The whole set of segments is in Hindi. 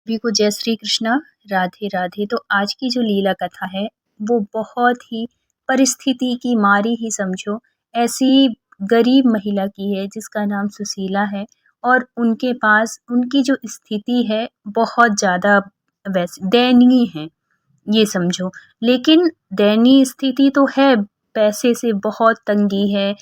सभी को जय श्री कृष्ण, राधे राधे। तो आज की जो लीला कथा है वो बहुत ही परिस्थिति की मारी ही समझो ऐसी गरीब महिला की है जिसका नाम सुशीला है। और उनके पास उनकी जो स्थिति है बहुत ज़्यादा वैसे दयनीय है, ये समझो। लेकिन दयनीय स्थिति तो है, पैसे से बहुत तंगी है,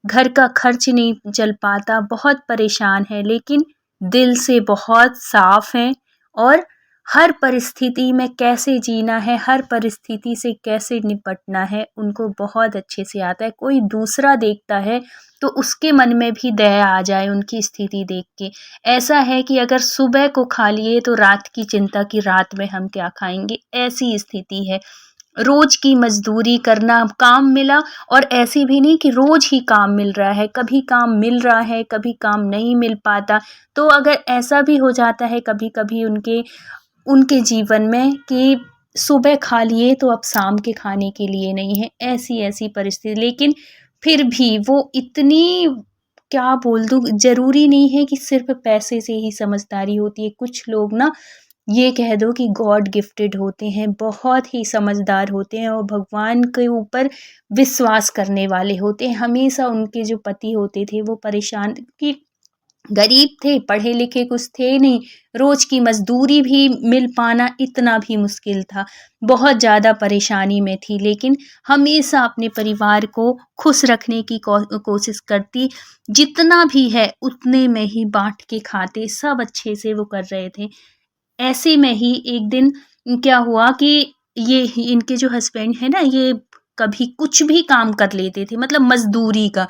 घर का खर्च नहीं चल पाता, बहुत परेशान है, लेकिन दिल से बहुत साफ है। और हर परिस्थिति में कैसे जीना है, हर परिस्थिति से कैसे निपटना है, उनको बहुत अच्छे से आता है। कोई दूसरा देखता है तो उसके मन में भी दया आ जाए उनकी स्थिति देख के। ऐसा है कि अगर सुबह को खा लिए तो रात की चिंता कि रात में हम क्या खाएँगे, ऐसी स्थिति है। रोज की मजदूरी करना, काम मिला, और ऐसी भी नहीं कि रोज ही काम मिल रहा है, कभी काम मिल रहा है, कभी काम नहीं मिल पाता। तो अगर ऐसा भी हो जाता है कभी-कभी उनके उनके जीवन में कि सुबह खा लिए तो अब शाम के खाने के लिए नहीं है, ऐसी-ऐसी परिस्थिति। लेकिन फिर भी वो इतनी, क्या बोल दूँ, ज़रूरी नहीं है कि सिर्फ़ पैसे से ही समझदारी होती है। कुछ लोग ना, ये कह दो कि गॉड गिफ्टेड होते हैं, बहुत ही समझदार होते हैं और भगवान के ऊपर विश्वास करने वाले होते हैं। हमेशा उनके जो पति होते थे वो परेशान कि गरीब थे, पढ़े लिखे कुछ थे नहीं, रोज़ की मज़दूरी भी मिल पाना इतना भी मुश्किल था, बहुत ज़्यादा परेशानी में थी। लेकिन हमेशा अपने परिवार को खुश रखने की कोशिश करती, जितना भी है उतने में ही बाँट के खाते, सब अच्छे से वो कर रहे थे। ऐसे में ही एक दिन क्या हुआ कि ये इनके जो हस्बैंड है ना, ये कभी कुछ भी काम कर लेते थे, मतलब मजदूरी का।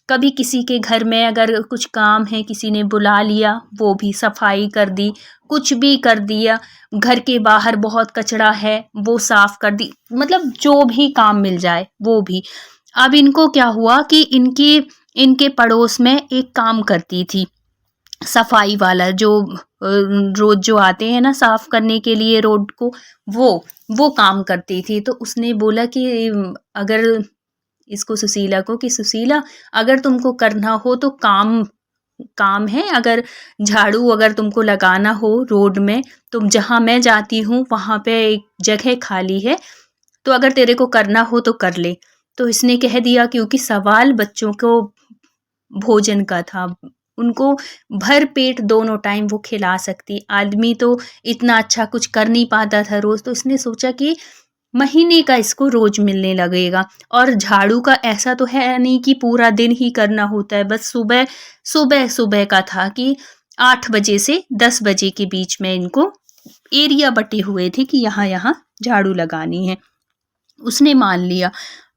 कभी किसी के घर में अगर कुछ काम है, किसी ने बुला लिया, वो भी सफाई कर दी, कुछ भी कर दिया। घर के बाहर बहुत कचरा है, वो साफ कर दी, मतलब जो भी काम मिल जाए वो भी। अब इनको क्या हुआ कि इनके इनके पड़ोस में एक काम करती थी, सफाई वाला, जो रोज जो आते हैं ना साफ करने के लिए रोड को, वो वो काम करती थी। तो उसने बोला कि अगर इसको, सुशीला को, कि सुशीला, अगर तुमको करना हो तो काम काम है, अगर झाड़ू अगर तुमको लगाना हो रोड में, तुम जहाँ मैं जाती हूँ वहाँ पे एक जगह खाली है, तो अगर तेरे को करना हो तो कर ले। तो इसने कह दिया, क्योंकि सवाल बच्चों को भोजन का था, उनको भर पेट दोनों टाइम वो खिला सकती। आदमी तो इतना अच्छा कुछ कर नहीं पाता था रोज़, तो उसने सोचा कि महीने का इसको रोज़ मिलने लगेगा। और झाड़ू का ऐसा तो है नहीं कि पूरा दिन ही करना होता है, बस सुबह सुबह सुबह का था कि 8 बजे से 10 बजे के बीच में इनको एरिया बटे हुए थे कि यहाँ-यहाँ झाड़ू लगानी है। उसने मान लिया।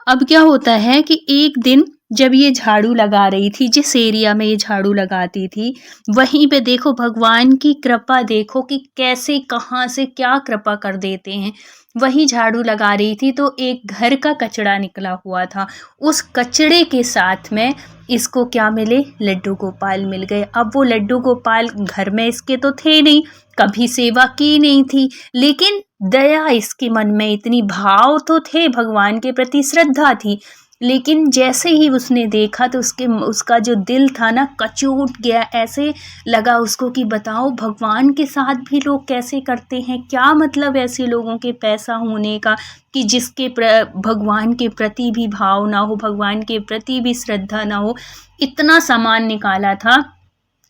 अब क्या होता है कि एक दिन जब ये झाड़ू लगा रही थी, जिस एरिया में ये झाड़ू लगाती थी, वहीं पे देखो भगवान की कृपा, देखो कि कैसे कहाँ से क्या कृपा कर देते हैं। वही झाड़ू लगा रही थी तो एक घर का कचरा निकला हुआ था। उस कचड़े के साथ में इसको क्या मिले, लड्डू गोपाल मिल गए। अब वो लड्डू गोपाल घर में इसके तो थे नहीं, कभी सेवा की नहीं थी, लेकिन दया इसके मन में इतनी, भाव तो थे भगवान के प्रति, श्रद्धा थी। लेकिन जैसे ही उसने देखा तो उसका जो दिल था ना, कचूट गया। ऐसे लगा उसको कि बताओ, भगवान के साथ भी लोग कैसे करते हैं, क्या मतलब ऐसे लोगों के पैसा होने का कि जिसके भगवान के प्रति भी भाव ना हो, भगवान के प्रति भी श्रद्धा ना हो। इतना सामान निकाला था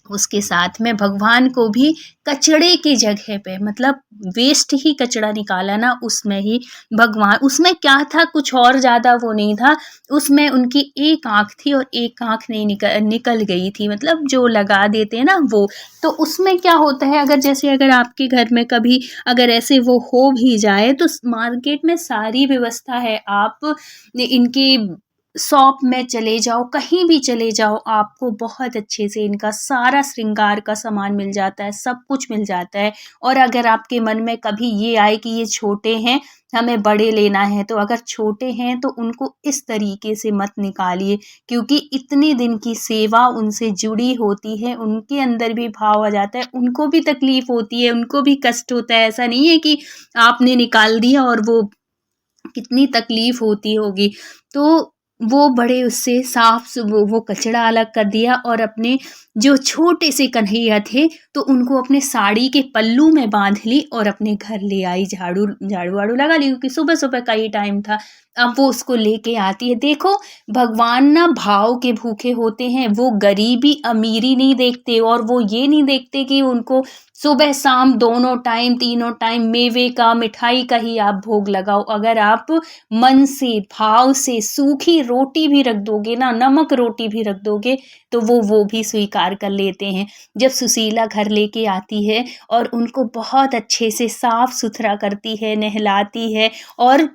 उसके साथ में, भगवान को भी कचड़े की जगह पे, मतलब वेस्ट ही कचड़ा निकाला ना, उसमें ही भगवान, उसमें क्या था, कुछ और ज़्यादा वो नहीं था। उसमें उनकी एक आँख थी और एक आँख नहीं निकल गई थी, मतलब जो लगा देते हैं ना वो। तो उसमें क्या होता है, अगर जैसे अगर आपके घर में कभी अगर ऐसे वो हो भी जाए तो मार्केट में सारी व्यवस्था है। आप इनके शॉप में चले जाओ, कहीं भी चले जाओ, आपको बहुत अच्छे से इनका सारा श्रृंगार का सामान मिल जाता है, सब कुछ मिल जाता है। और अगर आपके मन में कभी ये आए कि ये छोटे हैं, हमें बड़े लेना है, तो अगर छोटे हैं तो उनको इस तरीके से मत निकालिए, क्योंकि इतने दिन की सेवा उनसे जुड़ी होती है, उनके अंदर भी भाव आ जाता है, उनको भी तकलीफ होती है, उनको भी कष्ट होता है। ऐसा नहीं है कि आपने निकाल दिया और वो कितनी तकलीफ होती होगी। तो वो बड़े उससे वो कचरा अलग कर दिया और अपने जो छोटे से कन्हैया थे तो उनको अपने साड़ी के पल्लू में बांध ली और अपने घर ले आई, झाड़ू झाड़ू वाड़ू लगा ली क्योंकि सुबह सुबह का ही टाइम था। अब वो उसको लेके आती है। देखो, भगवान ना भाव के भूखे होते हैं, वो गरीबी अमीरी नहीं देखते और वो ये नहीं देखते कि उनको सुबह शाम दोनों टाइम तीनों टाइम मेवे का मिठाई का ही आप भोग लगाओ। अगर आप मन से भाव से सूखी रोटी भी रख दोगे ना, नमक रोटी भी रख दोगे, तो वो भी स्वीकार कर लेते हैं। जब सुशीला घर लेके आती है और उनको बहुत अच्छे से साफ सुथरा करती है, नहलाती है और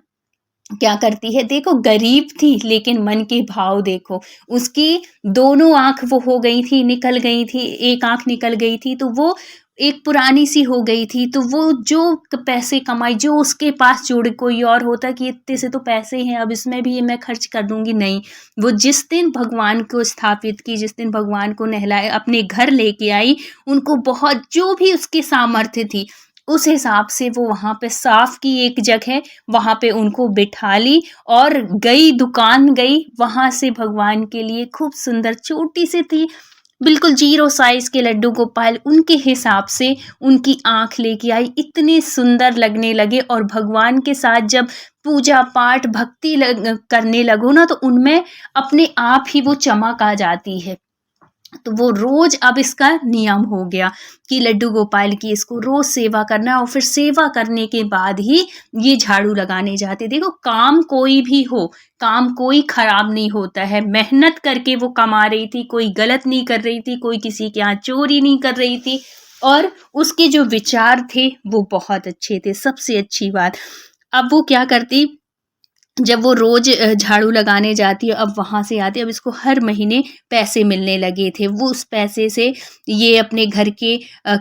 क्या करती है, देखो गरीब थी लेकिन मन के भाव देखो, उसकी दोनों आंख वो हो गई थी, निकल गई थी, एक आंख निकल गई थी तो वो एक पुरानी सी हो गई थी। तो वो जो पैसे कमाई, जो उसके पास जोड़े, कोई और होता कि इतने से तो पैसे हैं अब इसमें भी ये मैं खर्च कर दूंगी, नहीं, वो जिस दिन भगवान को स्थापित की, जिस दिन भगवान को नहलाए, अपने घर लेके आई, उनको बहुत जो भी उसके सामर्थ्य थी उस हिसाब से वो वहाँ पे साफ की एक जगह, वहाँ पे उनको बिठा ली और गई, दुकान गई, वहाँ से भगवान के लिए खूब सुंदर छोटी सी थी, बिल्कुल 0 साइज़ के लड्डू गोपाल उनके हिसाब से उनकी आँख लेके आई, इतने सुंदर लगने लगे और भगवान के साथ जब पूजा पाठ भक्ति करने लगो ना तो उनमें अपने आप ही वो चमक आ जाती है। तो वो रोज अब इसका नियम हो गया कि लड्डू गोपाल की इसको रोज सेवा करना और फिर सेवा करने के बाद ही ये झाड़ू लगाने जाते। देखो, काम कोई भी हो, काम कोई खराब नहीं होता है, मेहनत करके वो कमा रही थी, कोई गलत नहीं कर रही थी, कोई किसी के यहाँ चोरी नहीं कर रही थी और उसके जो विचार थे वो बहुत अच्छे थे। सबसे अच्छी बात, अब वो क्या करती, जब वो रोज झाड़ू लगाने जाती है, अब वहाँ से आती है, अब इसको हर महीने पैसे मिलने लगे थे, वो उस पैसे से ये अपने घर के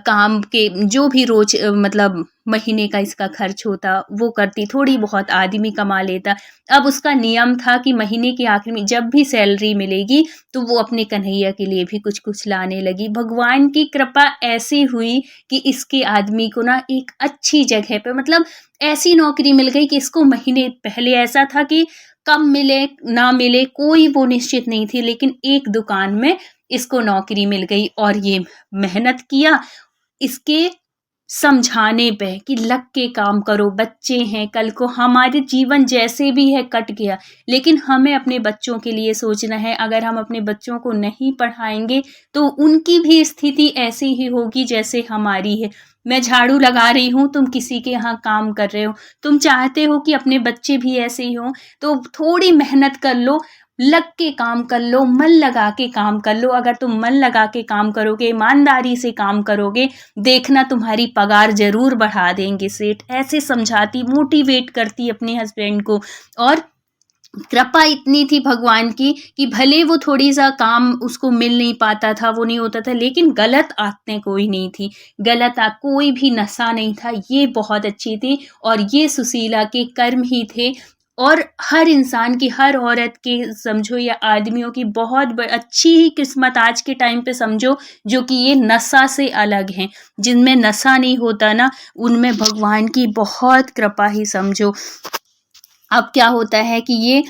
काम के जो भी रोज मतलब महीने का इसका खर्च होता वो करती, थोड़ी बहुत आदमी कमा लेता। अब उसका नियम था कि महीने के आखिर में जब भी सैलरी मिलेगी तो वो अपने कन्हैया के लिए भी कुछ कुछ लाने लगी। भगवान की कृपा ऐसी हुई कि इसके आदमी को ना एक अच्छी जगह पे, मतलब ऐसी नौकरी मिल गई कि इसको महीने पहले ऐसा था कि कब मिले ना मिले कोई वो निश्चित नहीं थी, लेकिन एक दुकान में इसको नौकरी मिल गई और ये मेहनत किया इसके समझाने पे कि लग के काम करो, बच्चे हैं, कल को हमारे जीवन जैसे भी है कट गया, लेकिन हमें अपने बच्चों के लिए सोचना है। अगर हम अपने बच्चों को नहीं पढ़ाएंगे तो उनकी भी स्थिति ऐसी ही होगी जैसे हमारी है। मैं झाड़ू लगा रही हूँ, तुम किसी के यहाँ काम कर रहे हो, तुम चाहते हो कि अपने बच्चे भी ऐसे ही हों, तो थोड़ी मेहनत कर लो, लग के काम कर लो, मन लगा के काम कर लो। अगर तुम मन लगा के काम करोगे, ईमानदारी से काम करोगे, देखना तुम्हारी पगार ज़रूर बढ़ा देंगे सेठ। ऐसे समझाती, मोटिवेट करती अपने हस्बैंड को। और कृपा इतनी थी भगवान की कि भले वो थोड़ी सा काम उसको मिल नहीं पाता था, वो नहीं होता था, लेकिन गलत आदतें कोई नहीं थी, कोई भी नशा नहीं था, ये बहुत अच्छी थी और ये सुशीला के कर्म ही थे। और हर इंसान की, हर औरत की समझो या आदमियों की बहुत अच्छी ही किस्मत आज के टाइम पे समझो, जो कि ये नशा से अलग हैं। जिनमें नशा नहीं होता ना, उनमें भगवान की बहुत कृपा ही समझो। अब क्या होता है कि ये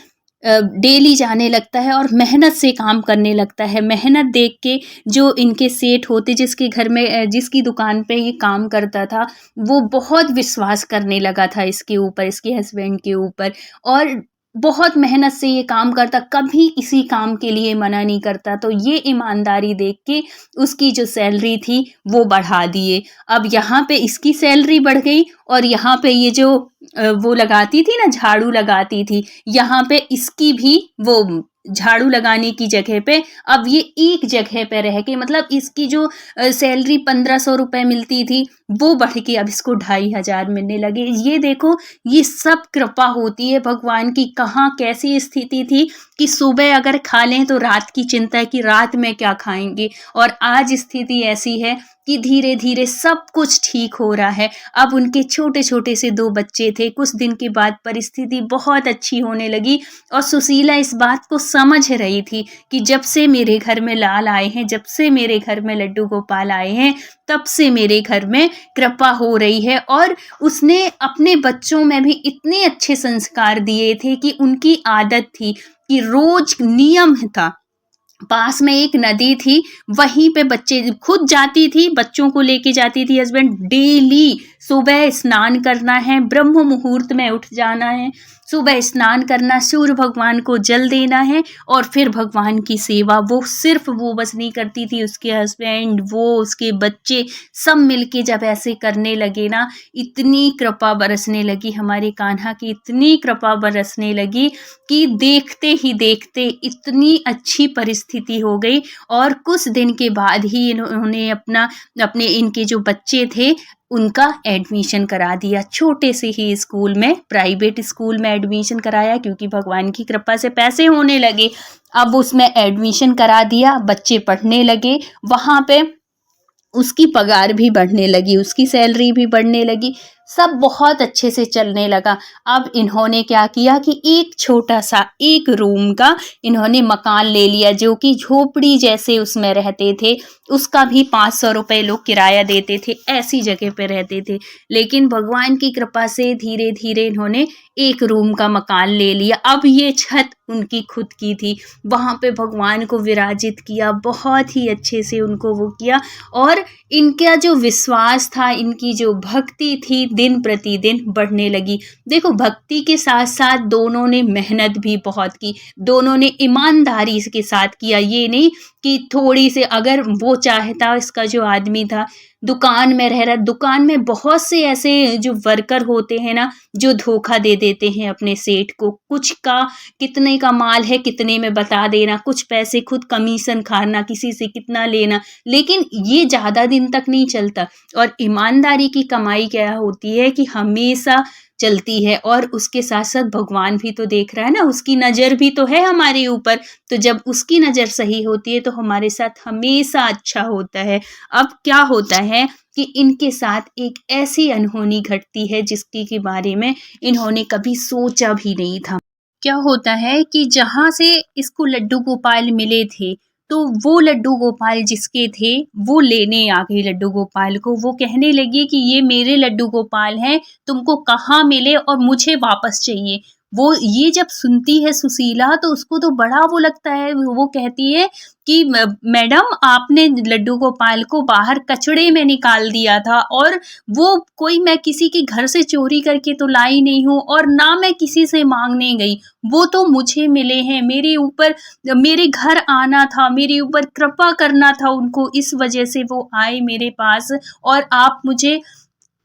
डेली जाने लगता है और मेहनत से काम करने लगता है। मेहनत देख के जो इनके सेठ होते, जिसके घर में जिसकी दुकान पे ये काम करता था, वो बहुत विश्वास करने लगा था इसके ऊपर, इसके हस्बैंड के ऊपर, और बहुत मेहनत से ये काम करता, कभी किसी काम के लिए मना नहीं करता। तो ये ईमानदारी देख के उसकी जो सैलरी थी वो बढ़ा दिए। अब यहाँ पे इसकी सैलरी बढ़ गई और यहाँ पे ये जो वो लगाती थी ना, झाड़ू लगाती थी, यहाँ पे इसकी भी वो झाड़ू लगाने की जगह पे अब ये एक जगह पे रह के, मतलब इसकी जो सैलरी 1500 रुपये मिलती थी वो बढ़ के अब इसको 2500 मिलने लगे। ये देखो, ये सब कृपा होती है भगवान की। कहाँ कैसी स्थिति थी कि सुबह अगर खा लें तो रात की चिंता है कि रात में क्या खाएंगे, और आज स्थिति ऐसी है कि धीरे धीरे सब कुछ ठीक हो रहा है। अब उनके छोटे छोटे से 2 बच्चे थे, कुछ दिन के बाद परिस्थिति बहुत अच्छी होने लगी और सुशीला इस बात को समझ रही थी कि जब से मेरे घर में लाल आए हैं, जब से मेरे घर में लड्डू गोपाल आए हैं, तब से मेरे घर में कृपा हो रही है। और उसने अपने बच्चों में भी इतने अच्छे संस्कार दिए थे कि उनकी आदत थी कि रोज नियम था, पास में एक नदी थी, वहीं पे बच्चे खुद जाती थी, बच्चों को लेके जाती थी हस्बैंड, डेली सुबह स्नान करना है, ब्रह्म मुहूर्त में उठ जाना है, सुबह स्नान करना, सूर्य भगवान को जल देना है और फिर भगवान की सेवा। वो सिर्फ वो बस नहीं करती थी, उसके हस्बैंड, वो उसके बच्चे सब मिलके जब ऐसे करने लगे ना, इतनी कृपा बरसने लगी हमारे कान्हा की, इतनी कृपा बरसने लगी कि देखते ही देखते इतनी अच्छी परिस्थिति हो गई। और कुछ दिन के बाद ही इन्होंने अपने इनके जो बच्चे थे उनका एडमिशन करा दिया, छोटे से ही स्कूल में, प्राइवेट स्कूल में एडमिशन कराया, क्योंकि भगवान की कृपा से पैसे होने लगे। अब उसमें एडमिशन करा दिया, बच्चे पढ़ने लगे, वहाँ पे उसकी पगार भी बढ़ने लगी, उसकी सैलरी भी बढ़ने लगी, सब बहुत अच्छे से चलने लगा। अब इन्होंने क्या किया कि एक छोटा सा एक रूम का इन्होंने मकान ले लिया, जो कि झोपड़ी जैसे उसमें रहते थे, उसका भी 500 रुपये लोग किराया देते थे, ऐसी जगह पे रहते थे। लेकिन भगवान की कृपा से धीरे धीरे इन्होंने एक रूम का मकान ले लिया। अब ये छत उनकी खुद की थी, वहाँ पे भगवान को विराजित किया, बहुत ही अच्छे से उनको वो किया। और इनका जो विश्वास था, इनकी जो भक्ति थी, दिन प्रतिदिन बढ़ने लगी। देखो, भक्ति के साथ साथ दोनों ने मेहनत भी बहुत की, दोनों ने ईमानदारी के साथ किया। ये नहीं कि थोड़ी से, अगर वो चाहता, इसका जो आदमी था दुकान में रह रहा, दुकान में बहुत से ऐसे जो वर्कर होते हैं ना, जो धोखा दे देते हैं अपने सेठ को, कुछ का कितने का माल है कितने में बता देना, कुछ पैसे खुद कमीशन खाना, किसी से कितना लेना, लेकिन ये ज़्यादा दिन तक नहीं चलता। और ईमानदारी की कमाई क्या होती है कि हमेशा चलती है, और उसके साथ साथ भगवान भी तो देख रहा है ना, उसकी नज़र भी तो है हमारे ऊपर, तो जब उसकी नज़र सही होती है तो हमारे साथ हमेशा अच्छा होता है। अब क्या होता है कि इनके साथ एक ऐसी अनहोनी घटती है जिसकी के बारे में इन्होंने कभी सोचा भी नहीं था। क्या होता है कि जहाँ से इसको लड्डू गोपाल मिले थे, तो वो लड्डू गोपाल जिसके थे, वो लेने आ गई लड्डू गोपाल को। वो कहने लगी कि ये मेरे लड्डू गोपाल हैं, तुमको कहाँ मिले और मुझे वापस चाहिए। वो ये जब सुनती है सुशीला, तो उसको तो बड़ा वो लगता है, वो कहती है कि मैडम, आपने लड्डू गोपाल को बाहर कचड़े में निकाल दिया था, और वो कोई, मैं किसी के घर से चोरी करके तो लाई नहीं हूँ, और ना मैं किसी से मांगने गई, वो तो मुझे मिले हैं, मेरे ऊपर, मेरे घर आना था, मेरे ऊपर कृपा करना था उनको, इस वजह से वो आए मेरे पास। और आप मुझे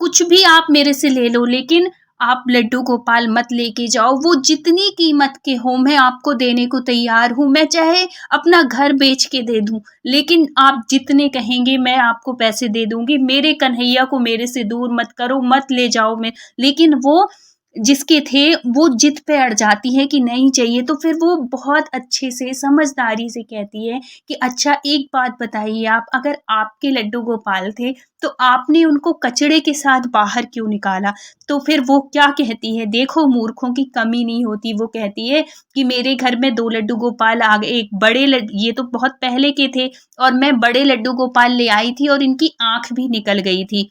कुछ भी आप मेरे से ले लो, लेकिन आप लड्डू गोपाल मत लेके जाओ, वो जितनी कीमत के हो मैं आपको देने को तैयार हूँ, मैं चाहे अपना घर बेच के दे दूँ, लेकिन आप जितने कहेंगे मैं आपको पैसे दे दूंगी, मेरे कन्हैया को मेरे से दूर मत करो, मत ले जाओ। मैं, लेकिन वो जिसके थे वो जिद पे अड़ जाती है कि नहीं चाहिए, तो फिर वो बहुत अच्छे से समझदारी से कहती है कि अच्छा, एक बात बताइए आप, अगर आपके लड्डू गोपाल थे तो आपने उनको कचड़े के साथ बाहर क्यों निकाला? तो फिर वो क्या कहती है, देखो मूर्खों की कमी नहीं होती, वो कहती है कि मेरे घर में 2 लड्डू गोपाल आ गए, एक बड़े ये तो बहुत पहले के थे, और मैं बड़े लड्डू गोपाल ले आई थी और इनकी आँख भी निकल गई थी,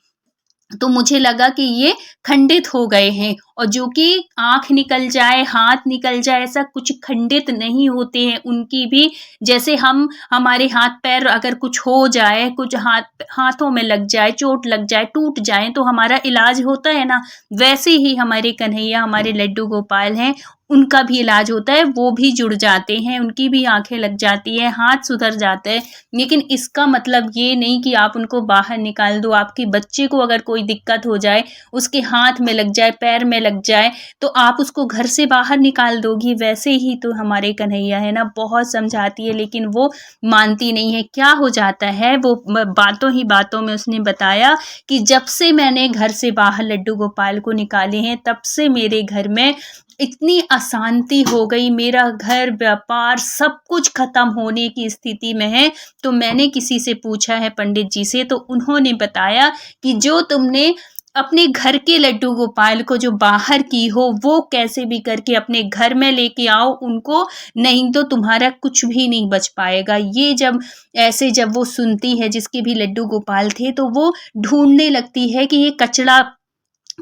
तो मुझे लगा कि ये खंडित हो गए हैं। और जो कि आँख निकल जाए, हाथ निकल जाए, ऐसा कुछ खंडित नहीं होते हैं उनकी भी। जैसे हमारे हाथ पैर अगर कुछ हो जाए, कुछ हाथों में लग जाए, चोट लग जाए, टूट जाए, तो हमारा इलाज होता है ना, वैसे ही हमारे कन्हैया, हमारे लड्डू गोपाल हैं, उनका भी इलाज होता है, वो भी जुड़ जाते हैं, उनकी भी आँखें लग जाती हैं, हाथ सुधर जाते हैं। लेकिन इसका मतलब ये नहीं कि आप उनको बाहर निकाल दो। आपके बच्चे को अगर कोई दिक्कत हो जाए, उसके हाथ में लग जाए, पैर में लग जाए, तो आप उसको घर से बाहर निकाल दोगी। वैसे ही तो हमारे कन्हैया है ना, बहुत समझाती है लेकिन वो मानती नहीं है। क्या हो जाता है, वो बातों ही बातों में उसने बताया कि जब से मैंने घर से बाहर लड्डू गोपाल को निकाले हैं, तब से मेरे घर में इतनी अशांति हो गई, मेरा घर, व्यापार, सब कुछ खत्म होने की स्थिति में है। तो मैंने किसी से पूछा है, पंडित जी से, तो उन्होंने बताया कि जो तुमने अपने घर के लड्डू गोपाल को जो बाहर की हो वो कैसे भी करके अपने घर में लेके आओ उनको, नहीं तो तुम्हारा कुछ भी नहीं बच पाएगा। ये जब वो सुनती है जिसके भी लड्डू गोपाल थे, तो वो ढूंढने लगती है कि ये कचड़ा,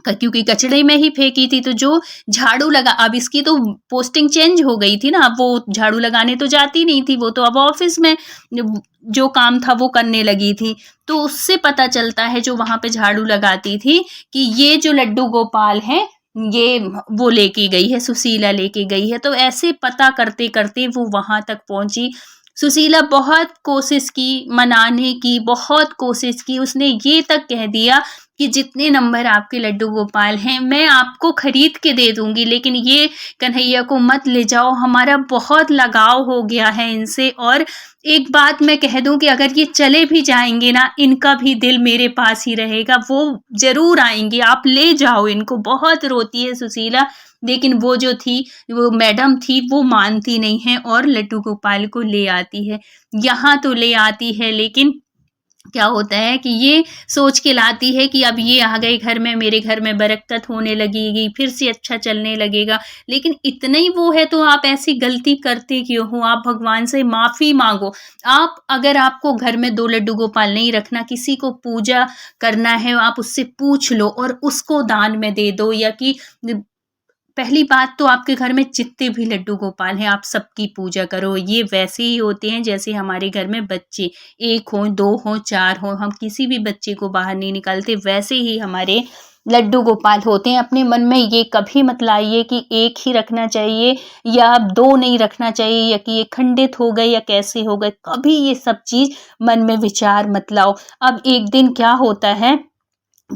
क्योंकि कचड़े में ही फेंकी थी, तो जो झाड़ू लगा, अब इसकी तो पोस्टिंग चेंज हो गई थी ना, अब वो झाड़ू लगाने तो जाती नहीं थी, वो तो अब ऑफिस में जो काम था वो करने लगी थी। तो उससे पता चलता है, जो वहां पे झाड़ू लगाती थी, कि ये जो लड्डू गोपाल हैं, ये वो लेके गई है, सुशीला लेके गई है। तो ऐसे पता करते करते वो वहां तक पहुंची। सुशीला बहुत कोशिश की, मनाने की बहुत कोशिश की, उसने ये तक कह दिया कि जितने नंबर आपके लड्डू गोपाल हैं मैं आपको खरीद के दे दूंगी, लेकिन ये कन्हैया को मत ले जाओ, हमारा बहुत लगाव हो गया है इनसे। और एक बात मैं कह दूं कि अगर ये चले भी जाएंगे ना, इनका भी दिल मेरे पास ही रहेगा, वो जरूर आएंगे, आप ले जाओ इनको। बहुत रोती है सुशीला, लेकिन वो जो थी, वो मैडम थी, वो मानती नहीं है और लड्डू गोपाल को ले आती है। यहाँ तो ले आती है, लेकिन क्या होता है कि ये सोच के लाती है कि अब ये आ गए घर में, मेरे घर में बरकत होने लगेगी, फिर से अच्छा चलने लगेगा। लेकिन इतना ही वो है, तो आप ऐसी गलती करते क्यों हो? आप भगवान से माफ़ी मांगो। आप, अगर आपको घर में 2 लड्डू गोपाल नहीं रखना, किसी को पूजा करना है, आप उससे पूछ लो और उसको दान में दे दो। या कि पहली बात तो आपके घर में जितने भी लड्डू गोपाल हैं, आप सबकी पूजा करो। ये वैसे ही होते हैं जैसे हमारे घर में बच्चे, 1 हों, 2 हों, 4 हों, हम किसी भी बच्चे को बाहर नहीं निकालते, वैसे ही हमारे लड्डू गोपाल होते हैं। अपने मन में ये कभी मत लाइए कि 1 ही रखना चाहिए या 2 नहीं रखना चाहिए, या कि ये खंडित हो गए या कैसे हो गए, कभी ये सब चीज़ मन में विचार मत लाओ। अब एक दिन क्या होता है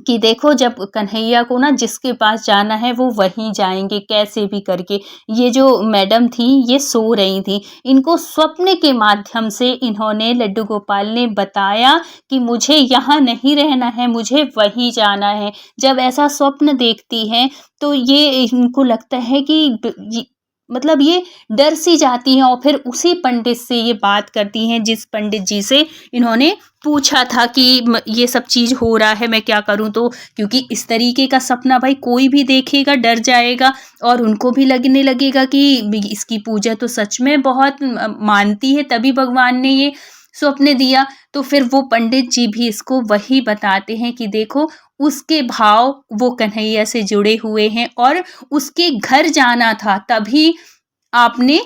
कि देखो, जब कन्हैया को ना जिसके पास जाना है वो वहीं जाएंगे कैसे भी करके। ये जो मैडम थी, ये सो रही थी, इनको स्वप्न के माध्यम से इन्होंने, लड्डू गोपाल ने बताया कि मुझे यहाँ नहीं रहना है, मुझे वहीं जाना है। जब ऐसा स्वप्न देखती हैं तो ये इनको लगता है कि मतलब ये डर सी जाती हैं, और फिर उसी पंडित से ये बात करती हैं जिस पंडित जी से इन्होंने पूछा था कि ये सब चीज़ हो रहा है, मैं क्या करूं। तो क्योंकि इस तरीके का सपना भाई कोई भी देखेगा डर जाएगा, और उनको भी लगने लगेगा कि इसकी पूजा तो सच में बहुत मानती है, तभी भगवान ने ये स्वप्न दिया। तो फिर वो पंडित जी भी इसको वही बताते हैं कि देखो, उसके भाव वो कन्हैया से जुड़े हुए हैं, और उसके घर जाना था, तभी आपने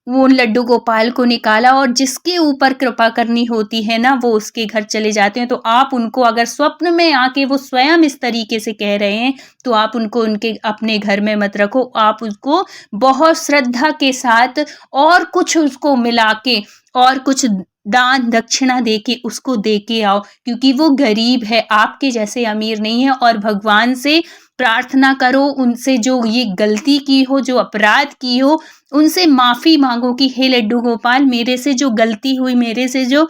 वो लड्डू गोपाल को निकाला। और जिसके ऊपर कृपा करनी होती है ना, वो उसके घर चले जाते हैं। तो आप उनको, अगर स्वप्न में आके वो स्वयं इस तरीके से कह रहे हैं, तो आप उनको उनके अपने घर में मत रखो, आप उसको बहुत श्रद्धा के साथ और कुछ उसको मिला के, और कुछ दान दक्षिणा दे के उसको दे के आओ, क्योंकि वो गरीब है, आपके जैसे अमीर नहीं है। और भगवान से प्रार्थना करो, उनसे जो ये गलती की हो, जो अपराध की हो, उनसे माफ़ी मांगो कि हे लड्डू गोपाल, मेरे से जो गलती हुई, मेरे से जो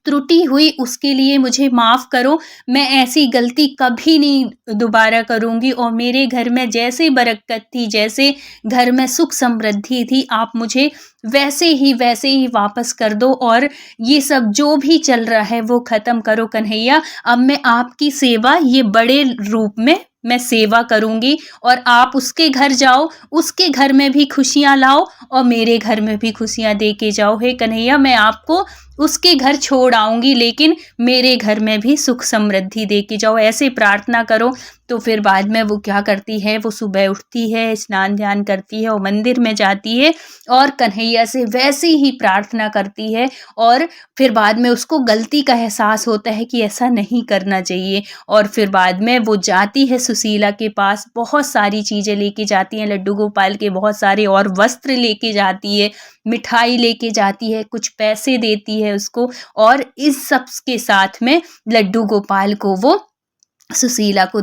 त्रुटि हुई, उसके लिए मुझे माफ़ करो। मैं ऐसी गलती कभी नहीं दोबारा करूँगी, और मेरे घर में जैसे बरकत थी, जैसे घर में सुख समृद्धि थी, आप मुझे वैसे ही वापस कर दो, और ये सब जो भी चल रहा है वो ख़त्म करो कन्हैया। अब मैं आपकी सेवा ये बड़े रूप में मैं सेवा करूँगी, और आप उसके घर जाओ, उसके घर में भी खुशियाँ लाओ, और मेरे घर में भी खुशियाँ दे के जाओ। हे कन्हैया, मैं आपको उसके घर छोड़ आऊँगी, लेकिन मेरे घर में भी सुख समृद्धि दे के जाओ, ऐसे प्रार्थना करो। तो फिर बाद में वो क्या करती है, वो सुबह उठती है, स्नान ध्यान करती है और मंदिर में जाती है, और कन्हैया से वैसे ही प्रार्थना करती है। और फिर बाद में उसको गलती का एहसास होता है कि ऐसा नहीं करना चाहिए, और फिर बाद में वो जाती है सुशीला के पास, बहुत सारी चीज़ें लेके जाती हैं, लड्डू गोपाल के बहुत सारे और वस्त्र लेके जाती है, मिठाई लेके जाती है, कुछ पैसे देती है उसको, और इस सब के साथ में लड्डू गोपाल को वो सुशीला को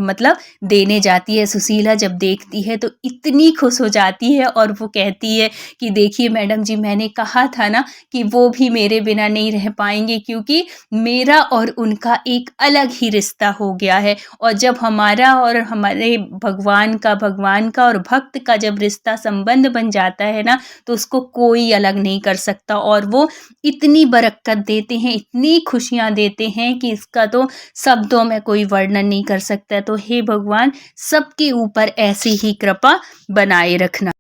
मतलब देने जाती है। सुशीला जब देखती है तो इतनी खुश हो जाती है, और वो कहती है कि देखिए मैडम जी, मैंने कहा था ना कि वो भी मेरे बिना नहीं रह पाएंगे, क्योंकि मेरा और उनका एक अलग ही रिश्ता हो गया है। और जब हमारा और हमारे भगवान का और भक्त का जब रिश्ता संबंध बन जाता है ना, तो उसको कोई अलग नहीं कर सकता। और वो इतनी बरकत देते हैं, इतनी खुशियाँ देते हैं कि इसका तो सब शब्दों में कोई वर्णन नहीं कर सकता। तो हे भगवान, सबके ऊपर ऐसी ही कृपा बनाए रखना।